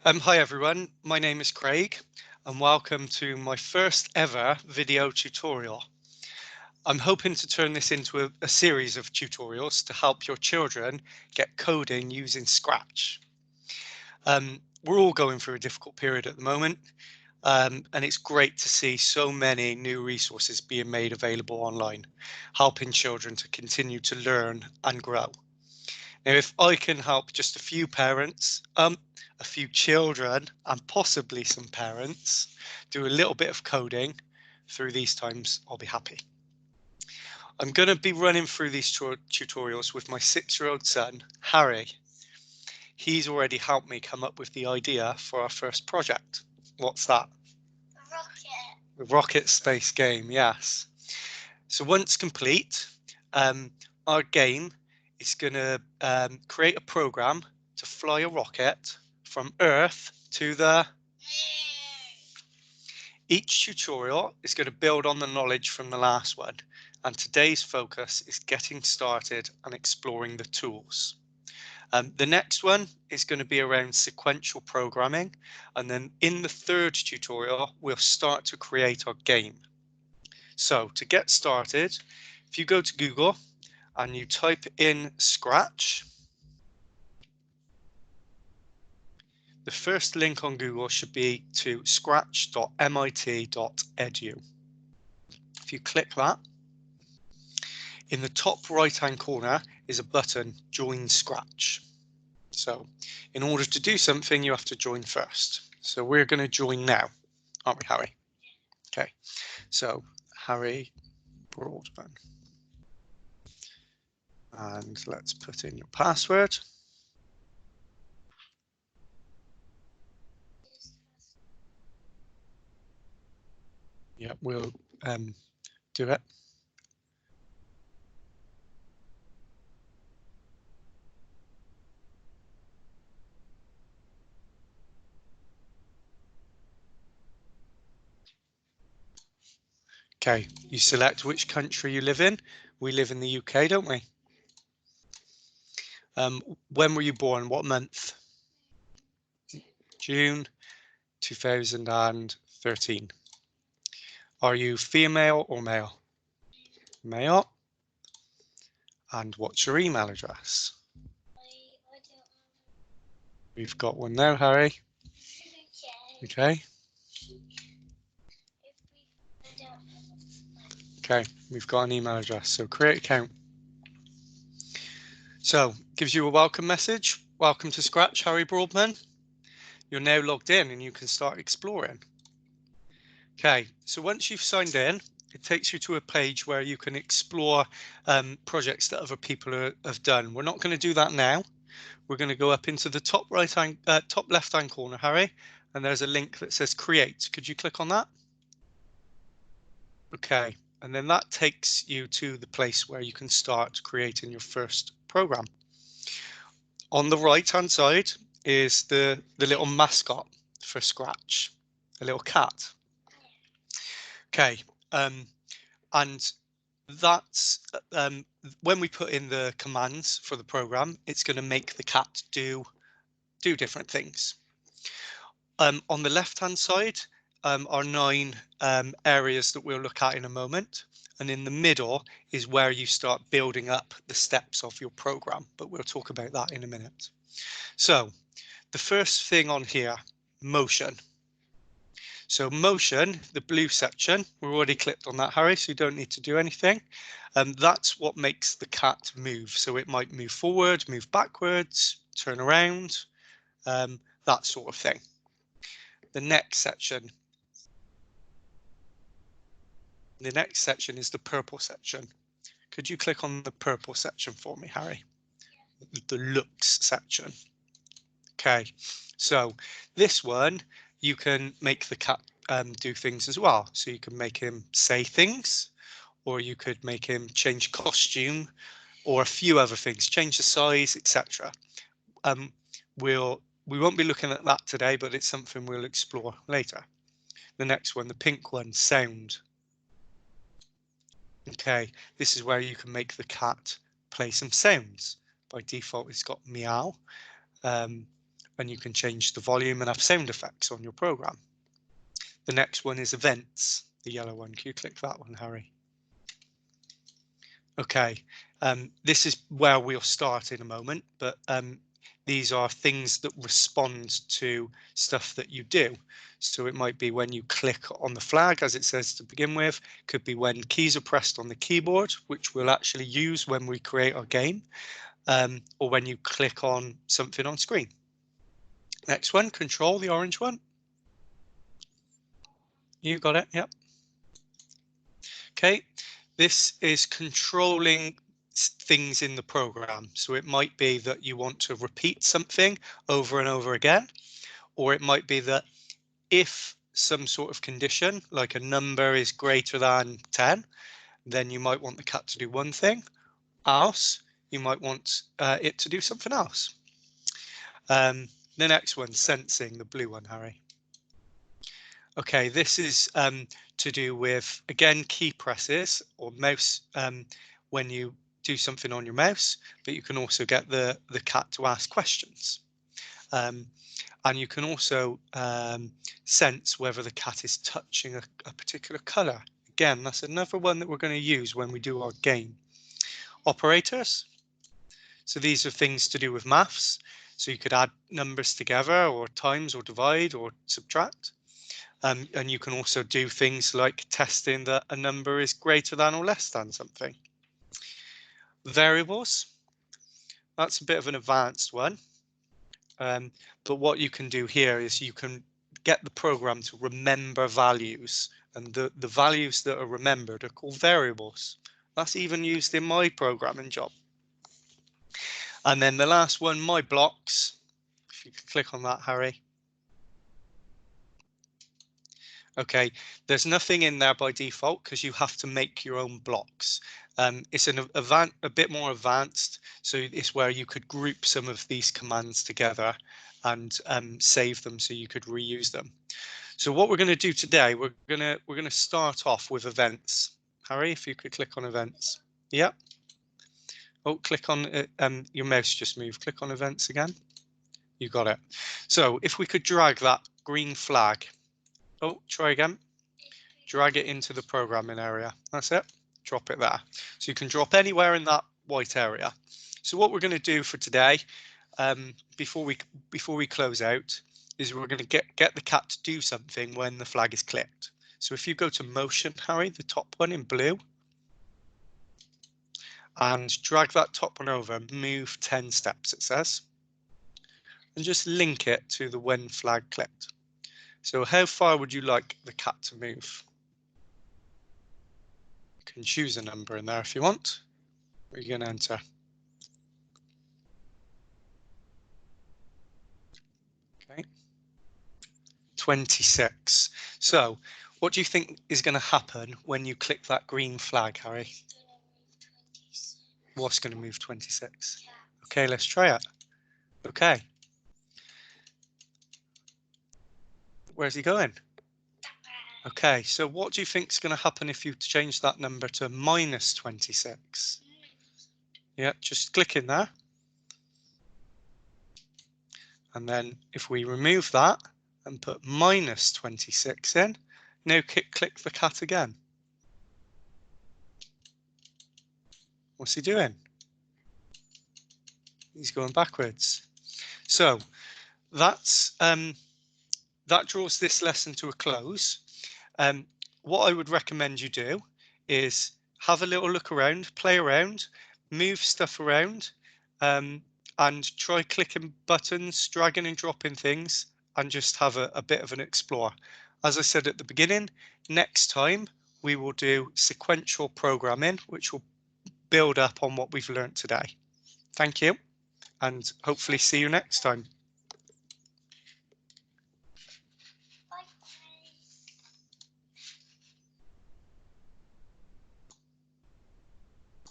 Hi everyone, my name is Craig and welcome to my first ever video tutorial. I'm hoping to turn this into a series of tutorials to help your children get coding using Scratch. We're all going through a difficult period at the moment, and it's great to see so many new resources being made available online, helping children to continue to learn and grow. Now, if I can help just a few parents, a few children, and possibly some parents do a little bit of coding through these times, I'll be happy. I'm going to be running through these tutorials with my 6-year-old son, Harry. He's already helped me come up with the idea for our first project. What's that? Rocket. The rocket space game, yes. So once complete, our game is going to create a program to fly a rocket from Earth to the... Each tutorial is going to build on the knowledge from the last one, and today's focus is getting started and exploring the tools. The next one is going to be around sequential programming, and then in the third tutorial we'll start to create our game. So to get started, if you go to Google and you type in Scratch, the first link on Google should be to scratch.mit.edu. If you click that, in the top right hand corner is a button, Join Scratch. So in order to do something, you have to join first. So we're going to join now, aren't we, Harry? Okay, so Harry Broadman. And let's put in your password. Yeah, we'll do it. Okay, you select which country you live in. We live in the UK, don't we? When were you born? What month? June 2013. Are you female or male? Male. And what's your email address? We've got one now, Harry. Okay. Okay, we've got an email address, so create account. So, gives you a welcome message. Welcome to Scratch, Harry Broadman. You're now logged in and you can start exploring. Okay, so once you've signed in, it takes you to a page where you can explore projects that other people have done. We're not going to do that now. We're going to go up into the top left-hand corner, Harry, and there's a link that says Create. Could you click on that? Okay, and then that takes you to the place where you can start creating your first program. On the right-hand side is the little mascot for Scratch, a little cat. Okay, and that's when we put in the commands for the program, it's going to make the cat do different things. On the left hand side are 9 areas that we'll look at in a moment, and in the middle is where you start building up the steps of your program, but we'll talk about that in a minute. So the first thing on here, motion. So motion, the blue section, we're already clicked on that, Harry, so you don't need to do anything. That's what makes the cat move. So it might move forward, move backwards, turn around, that sort of thing. The next section is the purple section. Could you click on the purple section for me, Harry? The looks section. Okay, so this one, you can make the cat do things as well. So you can make him say things, or you could make him change costume, or a few other things, change the size, etc. We won't be looking at that today, but it's something we'll explore later. The next one, the pink one, sound. Okay, this is where you can make the cat play some sounds. By default, it's got meow. and you can change the volume and have sound effects on your program. The next one is events, the yellow one. Can you click that one, Harry? Okay, this is where we'll start in a moment, but these are things that respond to stuff that you do. So it might be when you click on the flag, as it says to begin with, could be when keys are pressed on the keyboard, which we'll actually use when we create our game, or when you click on something on screen. Next one, control, the orange one. You got it, yep. Okay, this is controlling things in the program. So it might be that you want to repeat something over and over again, or it might be that if some sort of condition, like a number is greater than 10, then you might want the cat to do one thing, else you might want it to do something else. The next one, sensing, the blue one, Harry. Okay, this is to do with, again, key presses or mouse when you do something on your mouse, but you can also get the cat to ask questions. And you can also sense whether the cat is touching a particular color. Again, that's another one that we're going to use when we do our game. Operators. So these are things to do with maths. So you could add numbers together or times or divide or subtract. And you can also do things like testing that a number is greater than or less than something. Variables, that's a bit of an advanced one. But what you can do here is you can get the program to remember values, and the values that are remembered are called variables. That's even used in my programming job. And then the last one, my blocks. If you could click on that, Harry. Okay, there's nothing in there by default because you have to make your own blocks. It's a bit more advanced, so it's where you could group some of these commands together and save them so you could reuse them. So what we're going to do today, we're going to start off with events. Harry, if you could click on events. Yeah. Oh, click on your mouse just moved. Click on events again. You got it. So if we could drag that green flag. Oh, try again. Drag it into the programming area. That's it. Drop it there. So you can drop anywhere in that white area. So what we're going to do for today, before we close out, is we're going to get the cat to do something when the flag is clicked. So if you go to motion, Harry, the top one in blue, and drag that top one over, move 10 steps, it says, and just link it to the when flag clicked. So how far would you like the cat to move? You can choose a number in there if you want. What are you going to enter? Okay. 26. So what do you think is going to happen when you click that green flag, Harry? What's going to move 26? Okay, let's try it. Okay. Where's he going? Okay, so what do you think is going to happen if you change that number to minus 26? Yeah, just click in there. And then if we remove that and put minus 26 in, now click the cat again. What's he doing? He's going backwards. So that's that draws this lesson to a close. What I would recommend you do is have a little look around, play around, move stuff around, and try clicking buttons, dragging and dropping things, and just have a bit of an explore. As I said at the beginning, next time we will do sequential programming, which will build up on what we've learned today. Thank you, and hopefully see you next time.